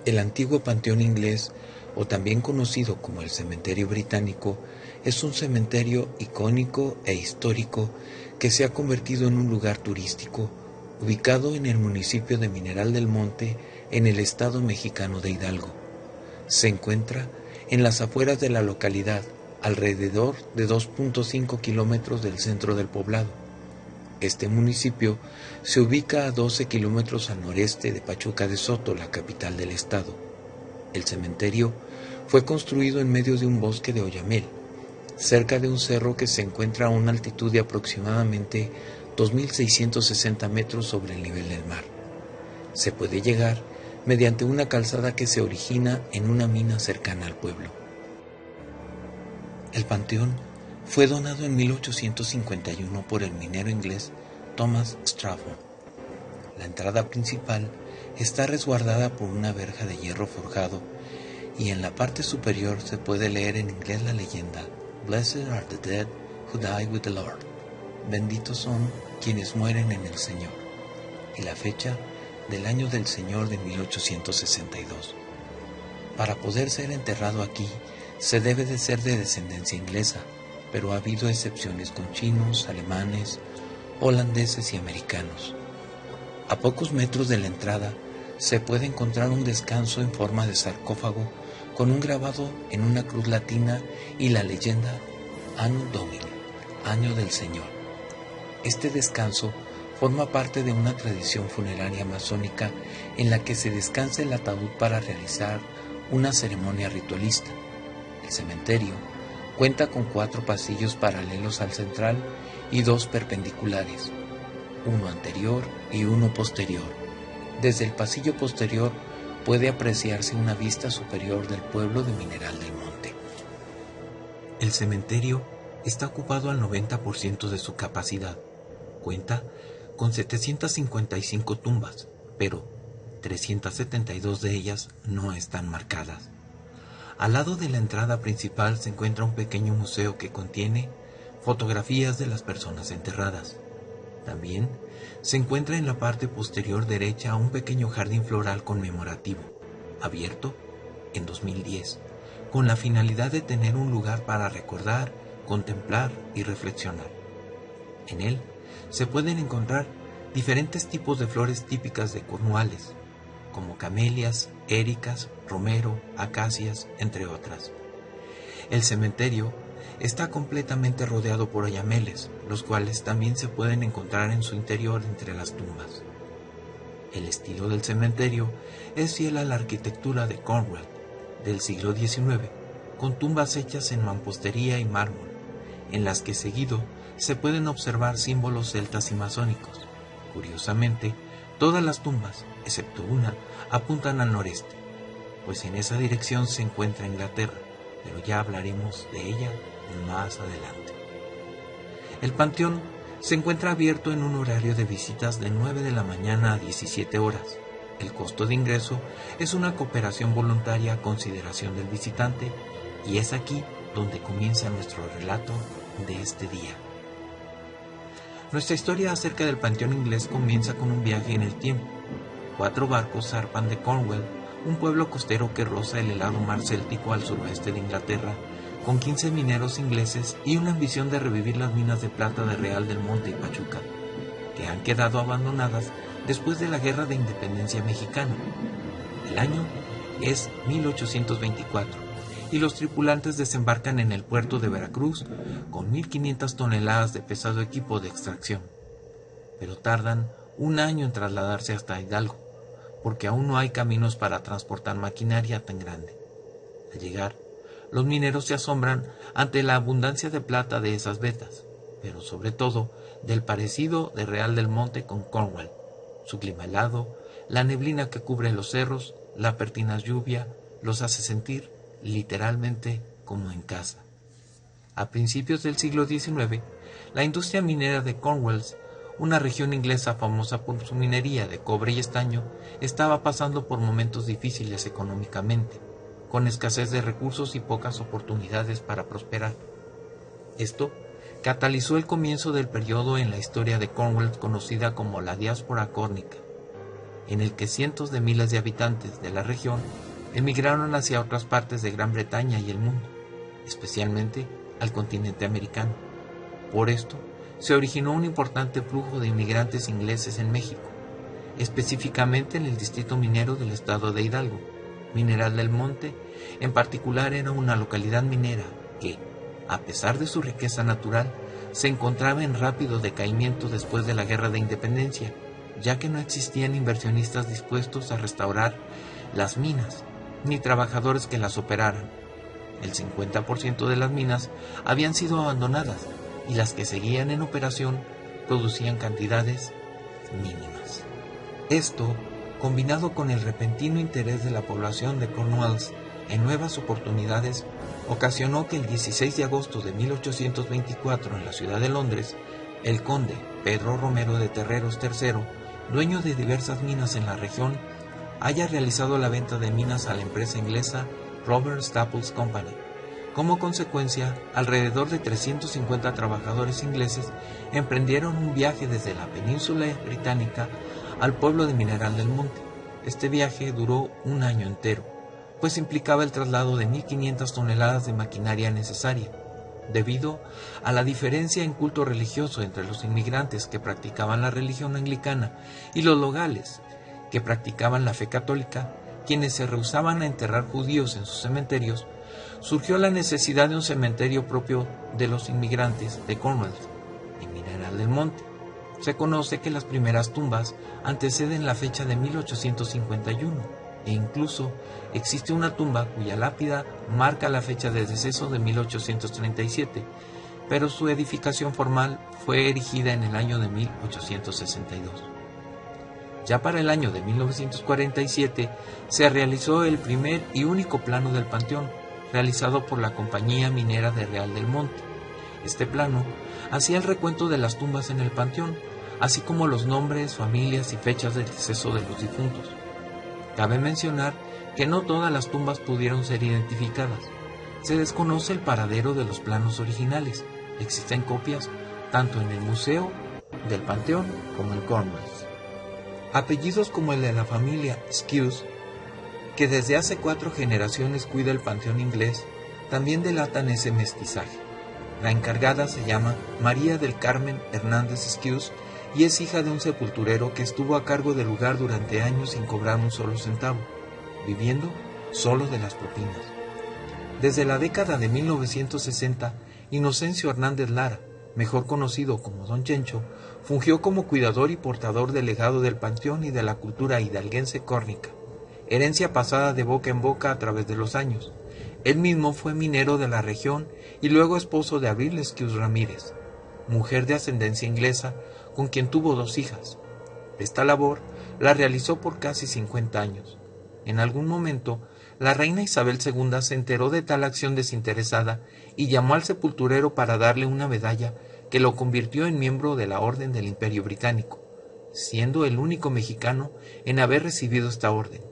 El antiguo Panteón Inglés, o también conocido como el Cementerio Británico, es un cementerio icónico e histórico que se ha convertido en un lugar turístico, ubicado en el municipio de Mineral del Monte, en el estado mexicano de Hidalgo. Se encuentra en las afueras de la localidad, alrededor de 2.5 kilómetros del centro del poblado. Este municipio se ubica a 12 kilómetros al noreste de Pachuca de Soto, la capital del estado. El cementerio fue construido en medio de un bosque de oyamel, cerca de un cerro que se encuentra a una altitud de aproximadamente 2.660 metros sobre el nivel del mar. Se puede llegar mediante una calzada que se origina en una mina cercana al pueblo. El panteón fue donado en 1851 por el minero inglés Thomas Strafford. La entrada principal está resguardada por una verja de hierro forjado y en la parte superior se puede leer en inglés la leyenda Blessed are the dead who die with the Lord. Benditos son quienes mueren en el Señor. Y la fecha del año del Señor de 1862. Para poder ser enterrado aquí se debe de ser de descendencia inglesa, pero ha habido excepciones con chinos, alemanes, holandeses y americanos. A pocos metros de la entrada se puede encontrar un descanso en forma de sarcófago con un grabado en una cruz latina y la leyenda Anno Domini, Año del Señor. Este descanso forma parte de una tradición funeraria masónica en la que se descansa el ataúd para realizar una ceremonia ritualista. El cementerio cuenta con 4 pasillos paralelos al central y 2 perpendiculares, uno anterior y uno posterior. Desde el pasillo posterior puede apreciarse una vista superior del pueblo de Mineral del Monte. El cementerio está ocupado al 90% de su capacidad. Cuenta con 755 tumbas, pero 372 de ellas no están marcadas. Al lado de la entrada principal se encuentra un pequeño museo que contiene fotografías de las personas enterradas. También se encuentra en la parte posterior derecha un pequeño jardín floral conmemorativo, abierto en 2010, con la finalidad de tener un lugar para recordar, contemplar y reflexionar. En él se pueden encontrar diferentes tipos de flores típicas de Cornualles, como camelias, éricas, romero, acacias, entre otras. El cementerio está completamente rodeado por oyameles, los cuales también se pueden encontrar en su interior entre las tumbas. El estilo del cementerio es fiel a la arquitectura de Cornwall del siglo XIX, con tumbas hechas en mampostería y mármol, en las que seguido se pueden observar símbolos celtas y masónicos. Curiosamente, todas las tumbas, excepto una, apuntan al noreste, pues en esa dirección se encuentra Inglaterra, pero ya hablaremos de ella más adelante. El panteón se encuentra abierto en un horario de visitas de 9 de la mañana a 17 horas. El costo de ingreso es una cooperación voluntaria a consideración del visitante, y es aquí donde comienza nuestro relato de este día. Nuestra historia acerca del Panteón Inglés comienza con un viaje en el tiempo. 4 barcos zarpan de Cornwall, un pueblo costero que roza el helado mar Céltico al suroeste de Inglaterra, con 15 mineros ingleses y una ambición de revivir las minas de plata de Real del Monte y Pachuca, que han quedado abandonadas después de la Guerra de Independencia Mexicana. El año es 1824 y los tripulantes desembarcan en el puerto de Veracruz con 1.500 toneladas de pesado equipo de extracción, pero tardan un año en trasladarse hasta Hidalgo, porque aún no hay caminos para transportar maquinaria tan grande. Al llegar, los mineros se asombran ante la abundancia de plata de esas vetas, pero sobre todo del parecido de Real del Monte con Cornwall, su clima helado, la neblina que cubre los cerros, la pertinaz lluvia, los hace sentir literalmente como en casa. A principios del siglo XIX, la industria minera de Cornwall, una región inglesa famosa por su minería de cobre y estaño, estaba pasando por momentos difíciles económicamente, con escasez de recursos y pocas oportunidades para prosperar. Esto catalizó el comienzo del periodo en la historia de Cornwall conocida como la diáspora córnica. en el que cientos de miles de habitantes de la región emigraron hacia otras partes de Gran Bretaña y el mundo, especialmente al continente americano. Por esto, se originó un importante flujo de inmigrantes ingleses en México, específicamente en el distrito minero del estado de Hidalgo. Mineral del Monte, en particular, era una localidad minera que, a pesar de su riqueza natural, se encontraba en rápido decaimiento después de la Guerra de Independencia, ya que no existían inversionistas dispuestos a restaurar las minas, ni trabajadores que las operaran. El 50% de las minas habían sido abandonadas y las que seguían en operación producían cantidades mínimas. Esto, combinado con el repentino interés de la población de Cornwalls en nuevas oportunidades, ocasionó que el 16 de agosto de 1824 en la ciudad de Londres, el conde Pedro Romero de Terreros III, dueño de diversas minas en la región, haya realizado la venta de minas a la empresa inglesa Robert Staples Company. Como consecuencia, alrededor de 350 trabajadores ingleses emprendieron un viaje desde la península británica al pueblo de Mineral del Monte. Este viaje duró un año entero, pues implicaba el traslado de 1.500 toneladas de maquinaria necesaria. Debido a la diferencia en culto religioso entre los inmigrantes que practicaban la religión anglicana y los locales que practicaban la fe católica, quienes se rehusaban a enterrar judíos en sus cementerios, surgió la necesidad de un cementerio propio de los inmigrantes de Cornwall, en Mineral del Monte. Se conoce que las primeras tumbas anteceden la fecha de 1851, e incluso existe una tumba cuya lápida marca la fecha de deceso de 1837, pero su edificación formal fue erigida en el año de 1862. Ya para el año de 1947 se realizó el primer y único plano del panteón, realizado por la Compañía Minera de Real del Monte. Este plano hacía el recuento de las tumbas en el panteón, así como los nombres, familias y fechas de deceso de los difuntos. Cabe mencionar que no todas las tumbas pudieron ser identificadas. Se desconoce el paradero de los planos originales. Existen copias tanto en el Museo del Panteón como en Cornwall. Apellidos como el de la familia Skews, que desde hace 4 generaciones cuida el panteón inglés, también delatan ese mestizaje. La encargada se llama María del Carmen Hernández Skews y es hija de un sepulturero que estuvo a cargo del lugar durante años sin cobrar un solo centavo, viviendo solo de las propinas. Desde la década de 1960, Inocencio Hernández Lara, mejor conocido como Don Chencho, fungió como cuidador y portador del legado del panteón y de la cultura hidalguense córnica, herencia pasada de boca en boca a través de los años. Él mismo fue minero de la región y luego esposo de Abril Skews Ramírez, mujer de ascendencia inglesa, con quien tuvo 2 hijas. Esta labor la realizó por casi 50 años. En algún momento, la reina Isabel II se enteró de tal acción desinteresada y llamó al sepulturero para darle una medalla que lo convirtió en miembro de la Orden del Imperio Británico, siendo el único mexicano en haber recibido esta orden.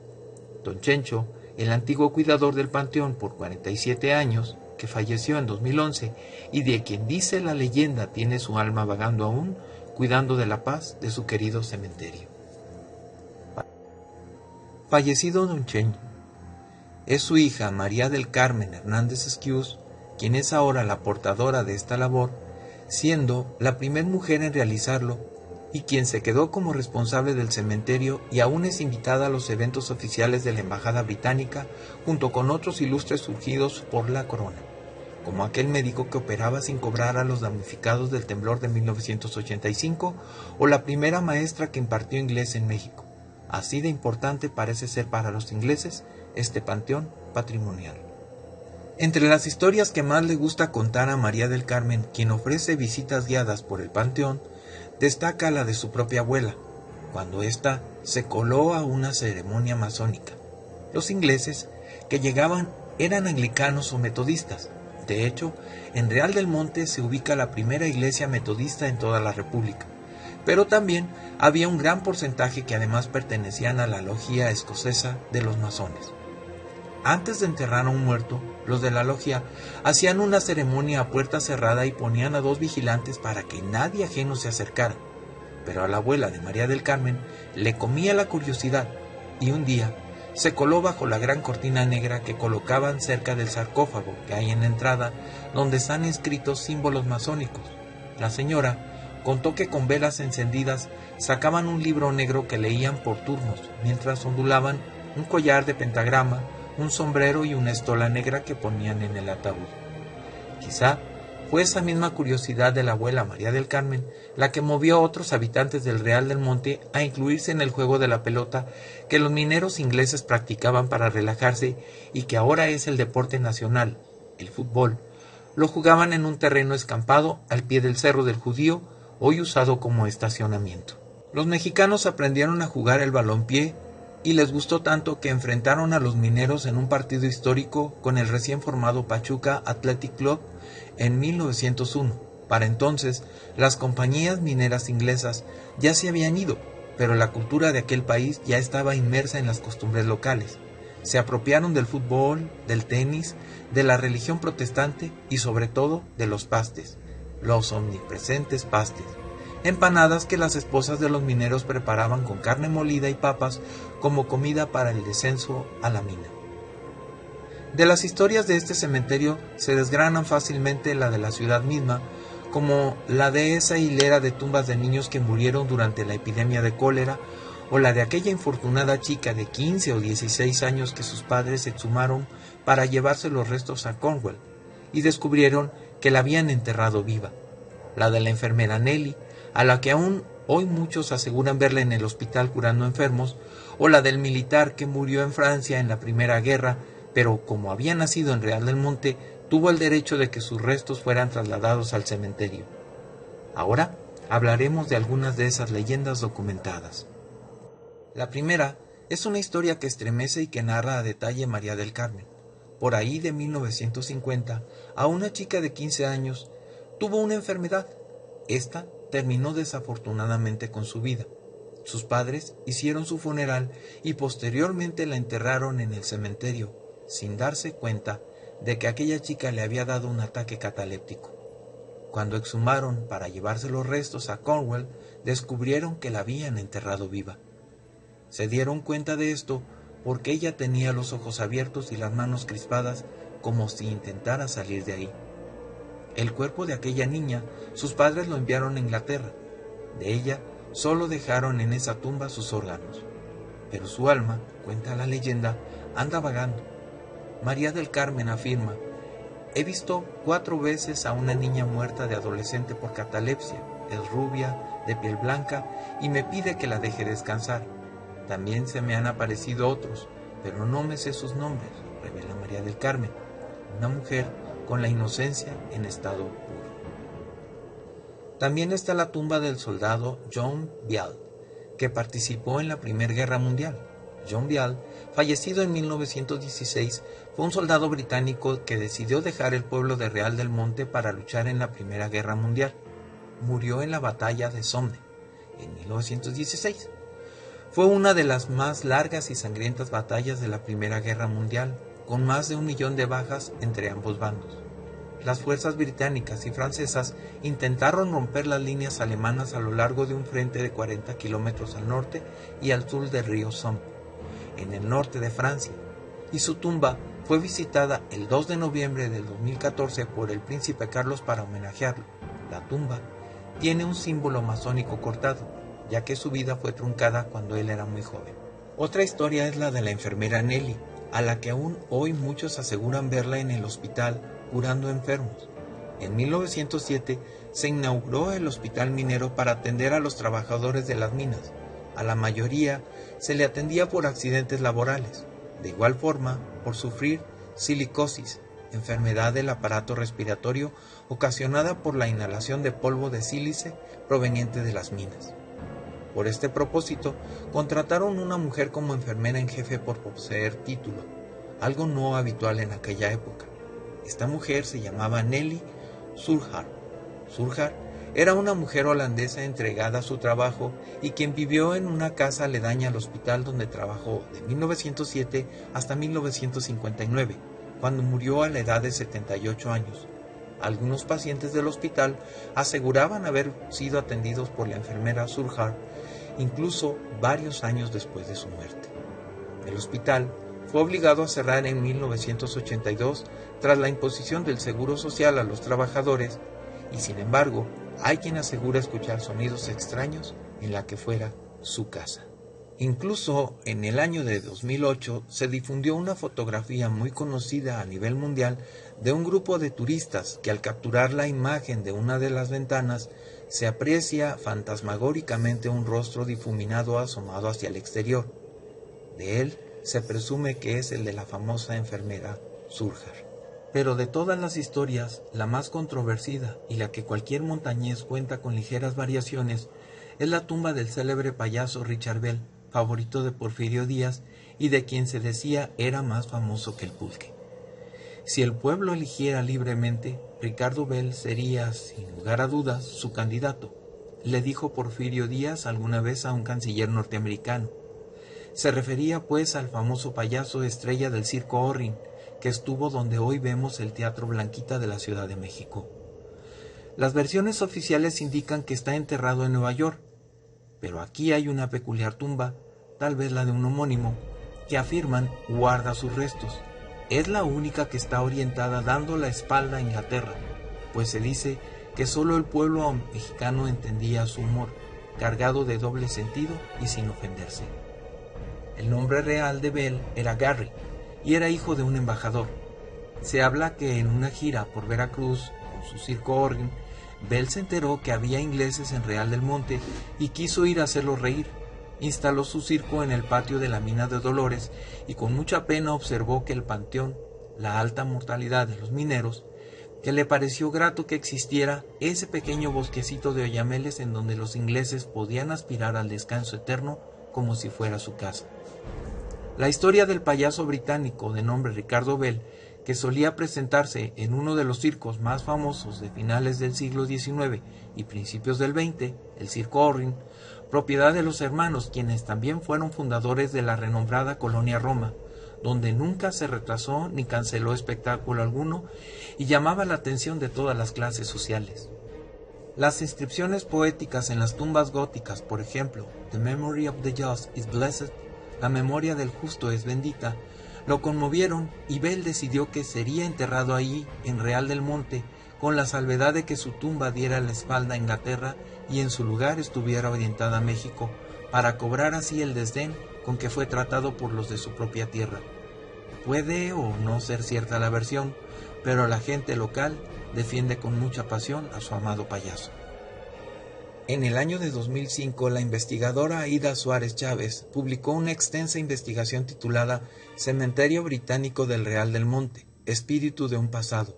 Don Chencho, el antiguo cuidador del panteón por 47 años, que falleció en 2011 y de quien dice la leyenda tiene su alma vagando aún, cuidando de la paz de su querido cementerio. Fallecido Don Chencho, es su hija María del Carmen Hernández Skews, quien es ahora la portadora de esta labor, siendo la primer mujer en realizarlo y quien se quedó como responsable del cementerio y aún es invitada a los eventos oficiales de la Embajada Británica junto con otros ilustres surgidos por la corona, como aquel médico que operaba sin cobrar a los damnificados del temblor de 1985 o la primera maestra que impartió inglés en México. Así de importante parece ser para los ingleses este panteón patrimonial. Entre las historias que más le gusta contar a María del Carmen, quien ofrece visitas guiadas por el panteón, destaca la de su propia abuela, cuando ésta se coló a una ceremonia masónica. Los ingleses que llegaban eran anglicanos o metodistas. De hecho, en Real del Monte se ubica la primera iglesia metodista en toda la República, pero también había un gran porcentaje que además pertenecían a la logia escocesa de los masones. Antes de enterrar a un muerto, los de la logia hacían una ceremonia a puerta cerrada y ponían a 2 vigilantes para que nadie ajeno se acercara. pero a la abuela de María del Carmen le comía la curiosidad y un día se coló bajo la gran cortina negra que colocaban cerca del sarcófago que hay en la entrada, donde están escritos símbolos masónicos. La señora contó que con velas encendidas sacaban un libro negro que leían por turnos, mientras ondulaban un collar de pentagrama, un sombrero y una estola negra que ponían en el ataúd. Quizá fue esa misma curiosidad de la abuela María del Carmen la que movió a otros habitantes del Real del Monte a incluirse en el juego de la pelota que los mineros ingleses practicaban para relajarse y que ahora es el deporte nacional, el fútbol. Lo jugaban en un terreno escampado al pie del Cerro del Judío, hoy usado como estacionamiento. Los mexicanos aprendieron a jugar el balompié y les gustó tanto que enfrentaron a los mineros en un partido histórico con el recién formado Pachuca Athletic Club en 1901. Para entonces, las compañías mineras inglesas ya se habían ido, pero la cultura de aquel país ya estaba inmersa en las costumbres locales. Se apropiaron del fútbol, del tenis, de la religión protestante y sobre todo de los pastes, los omnipresentes pastes, empanadas que las esposas de los mineros preparaban con carne molida y papas como comida para el descenso a la mina. De las historias de este cementerio se desgranan fácilmente la de la ciudad misma, como la de esa hilera de tumbas de niños que murieron durante la epidemia de cólera, o la de aquella infortunada chica de 15 o 16 años que sus padres exhumaron para llevarse los restos a Cornwall, y descubrieron que la habían enterrado viva. La de la enfermera Nelly, a la que aún hoy muchos aseguran verla en el hospital curando enfermos, o la del militar que murió en Francia en la Primera Guerra, pero como había nacido en Real del Monte, tuvo el derecho de que sus restos fueran trasladados al cementerio. Ahora hablaremos de algunas de esas leyendas documentadas. La primera es una historia que estremece y que narra a detalle María del Carmen. Por ahí de 1950, a una chica de 15 años tuvo una enfermedad. Esta terminó desafortunadamente con su vida. Sus padres hicieron su funeral y posteriormente la enterraron en el cementerio, sin darse cuenta de que aquella chica le había dado un ataque cataléptico. Cuando exhumaron para llevarse los restos a Cornwall, descubrieron que la habían enterrado viva. Se dieron cuenta de esto porque ella tenía los ojos abiertos y las manos crispadas como si intentara salir de ahí. El cuerpo de aquella niña, sus padres lo enviaron a Inglaterra. De ella solo dejaron en esa tumba sus órganos. Pero su alma, cuenta la leyenda, anda vagando. María del Carmen afirma: he visto 4 veces a una niña muerta de adolescente por catalepsia, es rubia, de piel blanca, y me pide que la deje descansar. También se me han aparecido otros, pero no me sé sus nombres, revela María del Carmen, una mujer con la inocencia en estado puro. También está la tumba del soldado John Vial, que participó en la Primera Guerra Mundial. John Vial, fallecido en 1916, fue un soldado británico que decidió dejar el pueblo de Real del Monte para luchar en la Primera Guerra Mundial. Murió en la batalla de Somme, en 1916. Fue una de las más largas y sangrientas batallas de la Primera Guerra Mundial, con más de 1 millón de bajas entre ambos bandos. Las fuerzas británicas y francesas intentaron romper las líneas alemanas a lo largo de un frente de 40 kilómetros al norte y al sur del río Somme, en el norte de Francia, y su tumba fue visitada el 2 de noviembre del 2014 por el príncipe Carlos para homenajearlo. La tumba tiene un símbolo masónico cortado, ya que su vida fue truncada cuando él era muy joven. Otra historia es la de la enfermera Nelly, a la que aún hoy muchos aseguran verla en el hospital curando enfermos. En 1907 se inauguró el hospital minero para atender a los trabajadores de las minas. A la mayoría se le atendía por accidentes laborales, de igual forma por sufrir silicosis, enfermedad del aparato respiratorio ocasionada por la inhalación de polvo de sílice proveniente de las minas. Por este propósito, contrataron una mujer como enfermera en jefe por poseer título, algo no habitual en aquella época. Esta mujer se llamaba Nelly Surjar. Surjar era una mujer holandesa entregada a su trabajo y quien vivió en una casa aledaña al hospital donde trabajó de 1907 hasta 1959, cuando murió a la edad de 78 años. Algunos pacientes del hospital aseguraban haber sido atendidos por la enfermera Surjar, incluso varios años después de su muerte. El hospital fue obligado a cerrar en 1982 tras la imposición del Seguro Social a los trabajadores, y sin embargo, hay quien asegura escuchar sonidos extraños en la que fuera su casa. Incluso en el año de 2008 se difundió una fotografía muy conocida a nivel mundial de un grupo de turistas que al capturar la imagen de una de las ventanas se aprecia fantasmagóricamente un rostro difuminado asomado hacia el exterior. De él se presume que es el de la famosa enfermera Surjar. Pero de todas las historias, la más controvertida y la que cualquier montañés cuenta con ligeras variaciones es la tumba del célebre payaso Richard Bell, favorito de Porfirio Díaz y de quien se decía era más famoso que el pulque. Si el pueblo eligiera libremente, Ricardo Bell sería, sin lugar a dudas, su candidato, le dijo Porfirio Díaz alguna vez a un canciller norteamericano. Se refería pues al famoso payaso estrella del circo Orrin, que estuvo donde hoy vemos el Teatro Blanquita de la Ciudad de México. Las versiones oficiales indican que está enterrado en Nueva York, pero aquí hay una peculiar tumba, tal vez la de un homónimo, que afirman guarda sus restos. Es la única que está orientada dando la espalda a Inglaterra, pues se dice que solo el pueblo mexicano entendía su humor, cargado de doble sentido y sin ofenderse. El nombre real de Bell era Garry, y era hijo de un embajador. Se habla que en una gira por Veracruz, con su circo Orrin, Bell se enteró que había ingleses en Real del Monte y quiso ir a hacerlos reír. Instaló su circo en el patio de la mina de Dolores y con mucha pena observó que el panteón, la alta mortalidad de los mineros, que le pareció grato que existiera ese pequeño bosquecito de oyameles en donde los ingleses podían aspirar al descanso eterno como si fuera su casa. La historia del payaso británico de nombre Ricardo Bell, que solía presentarse en uno de los circos más famosos de finales del siglo XIX y principios del XX, el Circo Orrin, propiedad de los hermanos, quienes también fueron fundadores de la renombrada colonia Roma, donde nunca se retrasó ni canceló espectáculo alguno y llamaba la atención de todas las clases sociales. Las inscripciones poéticas en las tumbas góticas, por ejemplo, The memory of the just is blessed, la memoria del justo es bendita, lo conmovieron y Bell decidió que sería enterrado allí, en Real del Monte, con la salvedad de que su tumba diera la espalda a Inglaterra y en su lugar estuviera orientada a México, para cobrar así el desdén con que fue tratado por los de su propia tierra. Puede o no ser cierta la versión, pero la gente local defiende con mucha pasión a su amado payaso. En el año de 2005, la investigadora Aida Suárez Chávez publicó una extensa investigación titulada Cementerio Británico del Real del Monte, Espíritu de un pasado.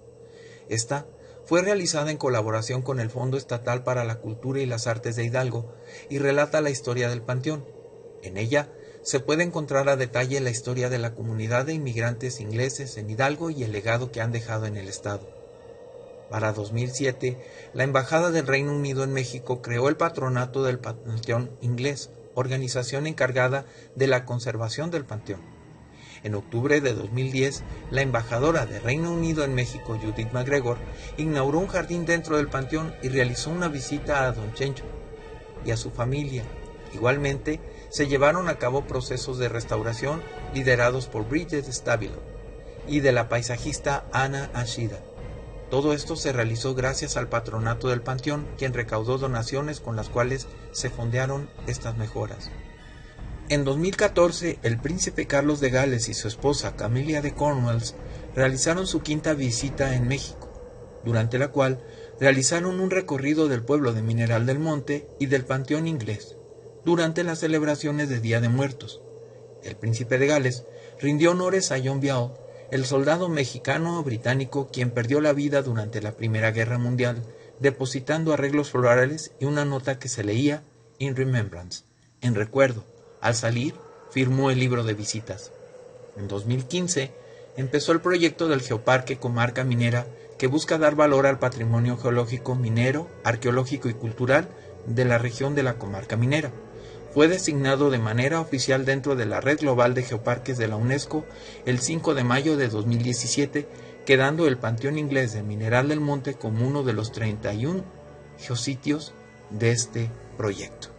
Esta fue realizada en colaboración con el Fondo Estatal para la Cultura y las Artes de Hidalgo y relata la historia del panteón. En ella se puede encontrar a detalle la historia de la comunidad de inmigrantes ingleses en Hidalgo y el legado que han dejado en el estado. Para 2007, la Embajada del Reino Unido en México creó el Patronato del Panteón Inglés, organización encargada de la conservación del panteón. En octubre de 2010, la embajadora de Reino Unido en México, Judith McGregor, inauguró un jardín dentro del panteón y realizó una visita a Don Chencho y a su familia. Igualmente, se llevaron a cabo procesos de restauración liderados por Bridget Stabilo y de la paisajista Anna Ashida. Todo esto se realizó gracias al Patronato del Panteón, quien recaudó donaciones con las cuales se fondearon estas mejoras. En 2014, el príncipe Carlos de Gales y su esposa Camilla de Cornwalls realizaron su quinta visita en México, durante la cual realizaron un recorrido del pueblo de Mineral del Monte y del Panteón Inglés, durante las celebraciones de Día de Muertos. El príncipe de Gales rindió honores a John Vial, el soldado mexicano-británico quien perdió la vida durante la Primera Guerra Mundial, depositando arreglos florales y una nota que se leía In Remembrance, en recuerdo. Al salir, firmó el libro de visitas. En 2015, empezó el proyecto del Geoparque Comarca Minera, que busca dar valor al patrimonio geológico, minero, arqueológico y cultural de la región de la Comarca Minera. Fue designado de manera oficial dentro de la Red Global de Geoparques de la UNESCO el 5 de mayo de 2017 quedando el Panteón Inglés de Mineral del Monte como uno de los 31 geositios de este proyecto.